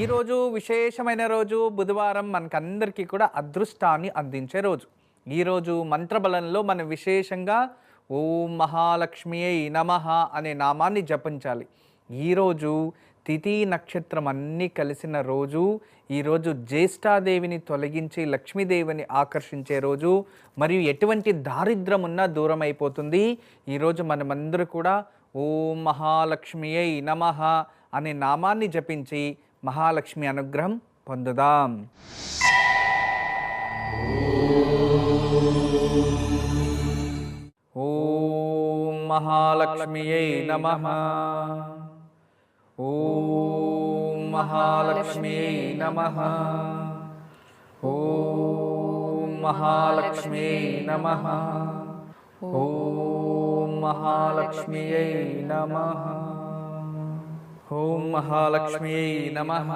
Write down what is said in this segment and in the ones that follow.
ఈరోజు విశేషమైన రోజు బుధవారం మనకందరికీ కూడా అదృష్టాన్ని అందించే రోజు. ఈరోజు మంత్రబలంలో మనం విశేషంగా ఓం మహాలక్ష్మియై నమః అనే నామాన్ని జపించాలి. ఈరోజు తిథి నక్షత్రం అన్నీ కలిసిన రోజు. ఈరోజు జ్యేష్ఠాదేవిని తొలగించి లక్ష్మీదేవిని ఆకర్షించే రోజు. మరియు ఎటువంటి దారిద్ర్యం ఉన్నా దూరం అయిపోతుంది. ఈరోజు మనమందరూ కూడా ఓం మహాలక్ష్మియై నమః అనే నామాన్ని జపించి మహాలక్ష్మి అనుగ్రహం పొందుదాం. ఓం మహాలక్ష్మియై నమః. ఓం మహాలక్ష్మియై నమః. ఓం మహాలక్ష్మియై నమః. ఓం మహాలక్ష్మియై నమః. ఓం మహాలక్ష్మియై నమః.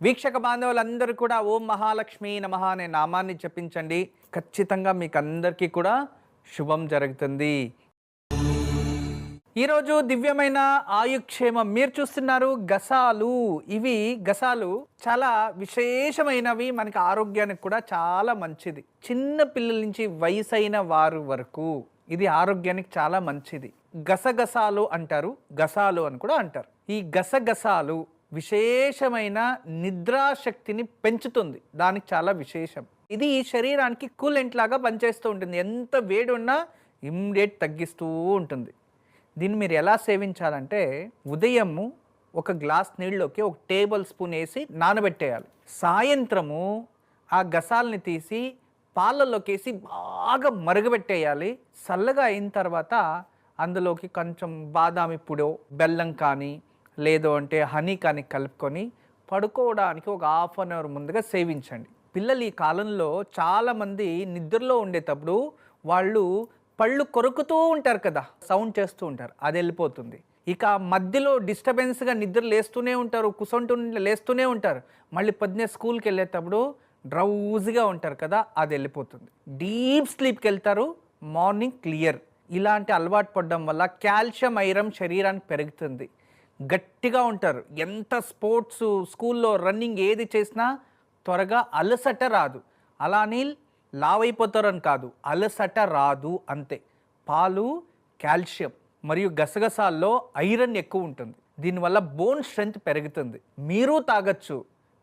వీక్షక బాంధవులందరూ కూడా ఓం మహాలక్ష్మి నమః అనే నామాన్ని జపించండి. ఖచ్చితంగా మీకు అందరికీ కూడా శుభం జరుగుతుంది. ఈరోజు దివ్యమైన ఆయుక్షేమం మీరు చూస్తున్నారు. గసాలు, ఇవి గసాలు చాలా విశేషమైనవి, మనకి ఆరోగ్యానికి కూడా చాలా మంచిది. చిన్న పిల్లల నుంచి వయసైన వారు వరకు ఇది ఆరోగ్యానికి చాలా మంచిది. గసగసాలు అంటారు, గసాలు అని కూడా అంటారు. ఈ గసగసాలు విశేషమైన నిద్రాశక్తిని పెంచుతుంది, దానికి చాలా విశేషం. ఇది శరీరానికి కూలెంట్ లాగా పనిచేస్తూ ఉంటుంది. ఎంత వేడి ఉన్నా ఇమ్మీడియట్ తగ్గిస్తూ ఉంటుంది. దీన్ని మీరు ఎలా సేవించాలంటే, ఉదయము ఒక గ్లాస్ నీళ్ళలోకి ఒక టేబుల్ స్పూన్ వేసి నానబెట్టేయాలి. సాయంత్రము ఆ గసాలని తీసి పాలల్లోకి వేసి బాగా మరగబెట్టేయాలి. చల్లగా అయిన తర్వాత అందులోకి కొంచెం బాదామి పొడో, బెల్లం కానీ లేదు అంటే హనీ కానీ కలుపుకొని పడుకోవడానికి ఒక హాఫ్ అన్ అవర్ ముందుగా సేవించండి. పిల్లలు ఈ కాలంలో చాలామంది నిద్రలో ఉండేటప్పుడు వాళ్ళు పళ్ళు కొరుకుతూ ఉంటారు కదా, సౌండ్ చేస్తూ ఉంటారు, అది వెళ్ళిపోతుంది. ఇక మధ్యలో డిస్టర్బెన్స్గా నిద్ర లేస్తూనే ఉంటారు, కుసంటూ లేస్తూనే ఉంటారు. మళ్ళీ పొద్దున్నే స్కూల్కి వెళ్ళేటప్పుడు డ్రౌజీగా ఉంటారు కదా, అది వెళ్ళిపోతుంది. డీప్ స్లీప్కి వెళ్తారు, మార్నింగ్ క్లియర్. ఇలాంటి అలవాటు పడడం వల్ల కాల్షియం ఐరన్ శరీరానికి పెరుగుతుంది. గట్టిగా ఉంటారు. ఎంత స్పోర్ట్స్ స్కూల్లో రన్నింగ్ ఏది చేసినా త్వరగా అలసట రాదు. అలా అని లావైపోతారని కాదు, అలసట రాదు అంతే. పాలు కాల్షియం మరియు గసగసాల్లో ఐరన్ ఎక్కువ ఉంటుంది. దీనివల్ల బోన్ స్ట్రెంగ్త్ పెరుగుతుంది. మీరు తాగొచ్చు,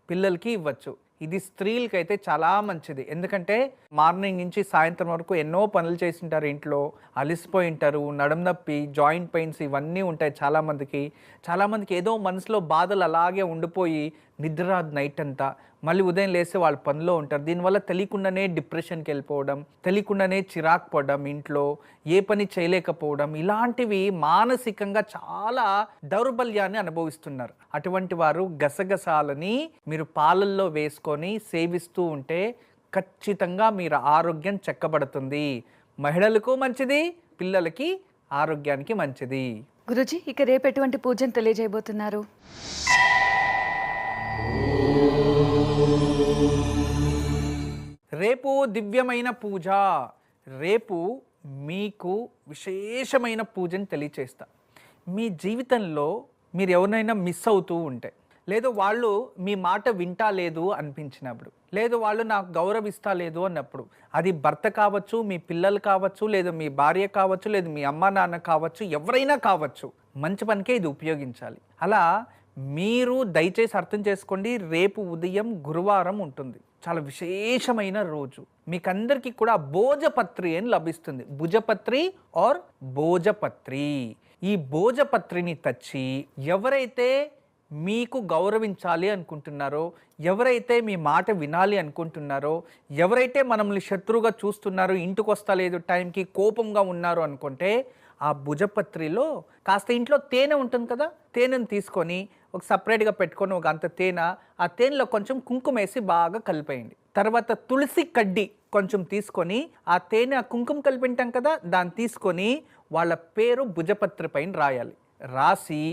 పిల్లలకి ఇవ్వచ్చు. ఇది స్త్రీలకైతే చాలా మంచిది. ఎందుకంటే మార్నింగ్ నుంచి సాయంత్రం వరకు ఎన్నో పనులు చేసి ఉంటారు, ఇంట్లో అలిసిపోయి ఉంటారు, నడుము నొప్పి, జాయింట్ పెయిన్స్ ఇవన్నీ ఉంటాయి చాలామందికి ఏదో మనసులో బాధలు అలాగే ఉండిపోయి నిద్ర రాదు నైట్ అంతా. మళ్ళీ ఉదయం లేస్తే వాళ్ళ పనిలో ఉంటారు. దీనివల్ల తెలియకుండానే డిప్రెషన్కి వెళ్ళిపోవడం, తెలియకుండానే చిరాకు పడడం, ఇంట్లో ఏ పని చేయలేకపోవడం, ఇలాంటివి మానసికంగా చాలా దౌర్బల్యాన్ని అనుభవిస్తున్నారు. అటువంటి వారు గసగసాలని మీరు పాలల్లో వేసుకొని సేవిస్తూ ఉంటే ఖచ్చితంగా మీరు ఆరోగ్యం చక్కబడుతుంది. మహిళలకు మంచిది, పిల్లలకి ఆరోగ్యానికి మంచిది. గురుజీ, ఇక రేపు ఎటువంటి పూజను తెలియజేయబోతున్నారు? రేపు దివ్యమైన పూజ. రేపు మీకు విశేషమైన పూజను తెలియచేస్తా. మీ జీవితంలో మీరు ఎవరినైనా మిస్ అవుతూ ఉంటే, లేదు వాళ్ళు మీ మాట వింటా లేదు అనిపించినప్పుడు, లేదు వాళ్ళు నాకు గౌరవిస్తా లేదు అన్నప్పుడు, అది భర్త కావచ్చు, మీ పిల్లలు కావచ్చు, లేదు మీ భార్య కావచ్చు, లేదు మీ అమ్మ నాన్న కావచ్చు, ఎవరైనా కావచ్చు, మంచి పనికే ఇది ఉపయోగించాలి. అలా మీరు దయచేసి అర్థం చేసుకోండి. రేపు ఉదయం గురువారం ఉంటుంది, చాలా విశేషమైన రోజు. మీకందరికీ కూడా భోజపత్రి అని లభిస్తుంది. భుజపత్రి ఆర్ భోజపత్రి. ఈ భోజపత్రిని తెచ్చి ఎవరైతే మీకు గౌరవించాలి అనుకుంటున్నారో, ఎవరైతే మీ మాట వినాలి అనుకుంటున్నారో, ఎవరైతే మనల్ని శత్రువుగా చూస్తున్నారో, ఇంటికి వస్తా లేదు టైంకి, కోపంగా ఉన్నారు అనుకుంటే, ఆ భుజపత్రిలో కాస్త ఇంట్లో తేనె ఉంటుంది కదా, తేనెను తీసుకొని ఒక సపరేట్గా పెట్టుకొని ఒక అంత తేనె, ఆ తేనెలో కొంచెం కుంకుమ వేసి బాగా కలిపేయండి. తర్వాత తులసి కడ్డి కొంచెం తీసుకొని ఆ తేనె, ఆ కుంకుమ కలిపింటాం కదా, దాన్ని తీసుకొని వాళ్ళ పేరు భుజపత్రి పైన రాయాలి. రాసి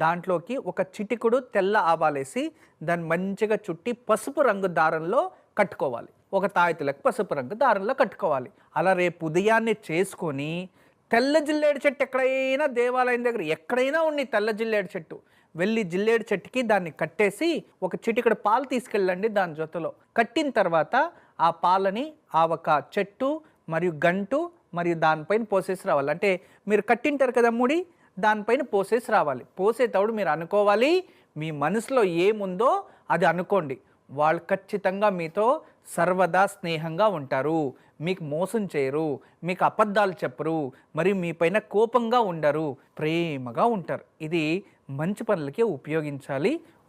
దాంట్లోకి ఒక చిటికుడు తెల్ల ఆవాలేసి దాన్ని మంచిగా చుట్టి పసుపు రంగు దారంలో కట్టుకోవాలి. ఒక తాయెత్తులకు పసుపు రంగు దారంలో కట్టుకోవాలి. అలా రేపు ఉదయాన్నే చేసుకొని తెల్ల జిల్లేడు చెట్టు ఎక్కడైనా దేవాలయం దగ్గర ఎక్కడైనా ఉన్నాయి తెల్ల జిల్లేడు చెట్టు, వెళ్ళి జిల్లేడు చెట్టుకి దాన్ని కట్టేసి ఒక చిటికెడు పాలు తీసుకెళ్ళండి దాని జొతలో. కట్టిన తర్వాత ఆ పాలని ఆ ఒక చెట్టు మరియు గంటు మరియు దానిపైన పోసేసి రావాలి. అంటే మీరు కట్టింటారు కదా ముడి, దానిపైన పోసేసి రావాలి. పోసేటప్పుడు మీరు అనుకోవాలి, మీ మనసులో ఏముందో అది అనుకోండి. వాళ్ళు ఖచ్చితంగా మీతో సర్వదా స్నేహంగా ఉంటారు, మీకు మోసం చేయరు, మీకు అబద్ధాలు చెప్పరు, మరియు మీ పైన కోపంగా ఉండరు, ప్రేమగా ఉంటారు. ఇది మంచి పనులకే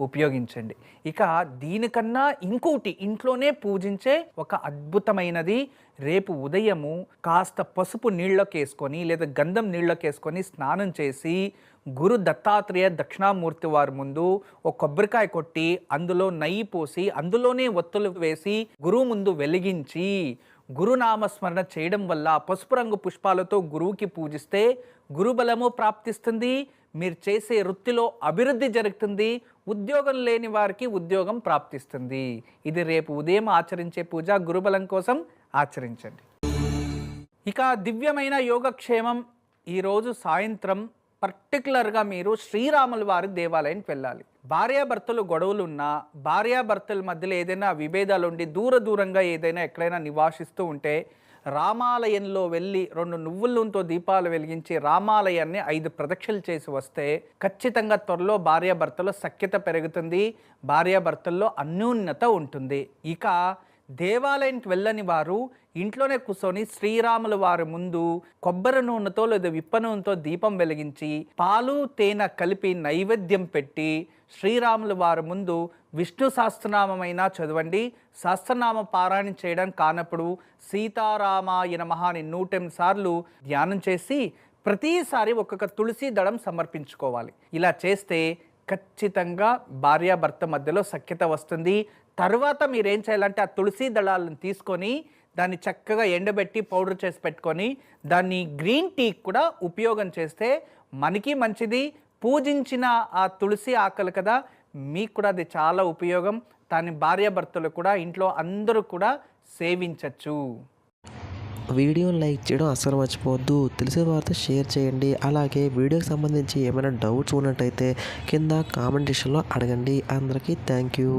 ఉపయోగించండి. ఇక దీనికన్నా ఇంకోటి ఇంట్లోనే పూజించే ఒక అద్భుతమైనది, రేపు ఉదయము కాస్త పసుపు నీళ్ళకి వేసుకొని లేదా గంధం నీళ్ళకి వేసుకొని స్నానం చేసి గురు దత్తాత్రేయ దక్షిణామూర్తి వారి ముందు ఒక కొబ్బరికాయ కొట్టి అందులో నెయ్యి పోసి అందులోనే ఒత్తులు వేసి గురువు ముందు వెలిగించి గురునామస్మరణ చేయడం వల్ల పసుపు రంగు పుష్పాలతో గురువుకి పూజిస్తే గురుబలము ప్రాప్తిస్తుంది, మీరు చేసే వృత్తిలో అభివృద్ధి జరుగుతుంది, ఉద్యోగం లేని వారికి ఉద్యోగం ప్రాప్తిస్తుంది. ఇది రేపు ఉదయం ఆచరించే పూజ, గురుబలం కోసం ఆచరించండి. ఇక దివ్యమైన యోగక్షేమం, ఈరోజు సాయంత్రం పర్టికులర్గా మీరు శ్రీరాముల వారి దేవాలయానికి వెళ్ళాలి. భార్యాభర్తలు గొడవలున్నా, భార్యాభర్తల మధ్యలో ఏదైనా విభేదాలు ఉండి దూరంగా ఏదైనా ఎక్కడైనా నివాసిస్తూ ఉంటే రామాలయంలో వెళ్ళి 2 నువ్వుల నూనెతో దీపాలు వెలిగించి రామాలయాన్ని 5 ప్రదక్షిణలు చేసి వస్తే ఖచ్చితంగా త్వరలో భార్యాభర్తలో సఖ్యత పెరుగుతుంది, భార్యాభర్తల్లో అన్యోన్యత ఉంటుంది. ఇక దేవాలయానికి వెళ్ళని వారు ఇంట్లోనే కూర్చొని శ్రీరాముల వారి ముందు కొబ్బరి నూనెతో లేదా విప్ప నూనెతో దీపం వెలిగించి పాలు తేనె కలిపి నైవేద్యం పెట్టి శ్రీరాముల వారి ముందు విష్ణు సహస్రనామైనా చదవండి. సహస్రనామ పారాయణం చేయడానికి కానప్పుడు సీతారామాయ నమః అని 108 సార్లు ధ్యానం చేసి ప్రతిసారి ఒక్కొక్క తులసి దళం సమర్పించుకోవాలి. ఇలా చేస్తే ఖచ్చితంగా భార్యాభర్త మధ్యలో సఖ్యత వస్తుంది. తర్వాత మీరేం చేయాలంటే ఆ తులసి దళాలను తీసుకొని దాన్ని చక్కగా ఎండబెట్టి పౌడర్ చేసి పెట్టుకొని దాన్ని గ్రీన్ టీ కూడా ఉపయోగం చేస్తే మనకి మంచిది. పూజించిన ఆ తులసి ఆకలి కదా, మీకు కూడా అది చాలా ఉపయోగం. దాని భార్యాభర్తలు కూడా ఇంట్లో అందరూ కూడా సేవించవచ్చు. వీడియోని లైక్ చేయడం అస్సలు మర్చిపోవద్దు. తెలిసిన వారితో షేర్ చేయండి. అలాగే వీడియోకి సంబంధించి ఏమైనా డౌట్స్ ఉన్నట్టయితే కింద కామెంట్ సెక్షన్లో అడగండి. అందరికీ థ్యాంక్ యూ.